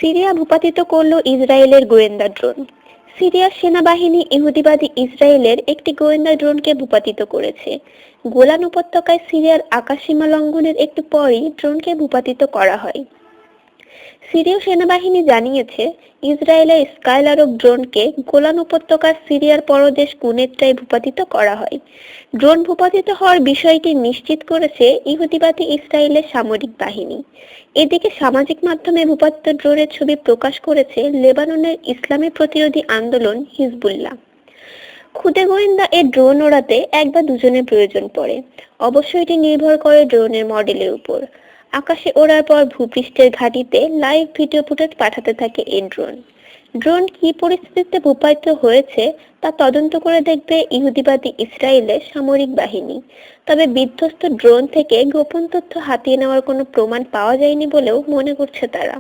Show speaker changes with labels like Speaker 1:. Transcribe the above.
Speaker 1: Syria ভূপাতিত করল ইসরায়েলের গোয়েন্দা ড্রোন। সিরিয়ার সেনাবাহিনী ইহুদিবাদী ইসরায়েলের একটি গোয়েন্দা ড্রোনকে ভূপাতিত করেছে। গোলান উপত্যকায় সিরিয়ার আকাশসীমা লঙ্ঘনের একটু পরই ড্রোনকে ভূপাতিত করা হয়। সিরীয় সেনাবাহিনী জানিয়েছে, ইসরায়েলের স্কাইলারক ড্রোনকে গোলান উপত্যকার সিরিয়ার পরদেশ কুনেত্রায় ভূপাতিত করা হয়। ড্রোন ভূপাতিত হওয়ার বিষয়টি নিশ্চিত করেছে ইহুদিবাদী ইসরায়েলের সামরিক বাহিনী। এদিকে সামাজিক মাধ্যমে ভূপাতিত ড্রোনের ছবি প্রকাশ করেছে লেবাননের ইসলামী প্রতিরোধী আন্দোলন হিজবুল্লাহ। খুদে গোয়েন্দা এই ড্রোন ওড়াতে এক বা দুজনের প্রয়োজন পড়ে। অবশ্য এটি নির্ভর করে ড্রোনের মডেলের উপর। আকাশে ওড়ার পর ভূপৃষ্ঠের ঘাঁটিতে লাইভ ভিডিও ফুটেজ পাঠাতে থাকে এই ড্রোন। ড্রোন কি পরিস্থিতিতে ভূপাতিত হয়েছে তা তদন্ত করে দেখবে ইহুদিবাদী ইসরায়েলের সামরিক বাহিনী। তবে বিধ্বস্ত ড্রোন থেকে গোপন তথ্য হাতিয়ে নেওয়ার কোনো প্রমাণ পাওয়া যায়নি বলেও মনে করছে তারা।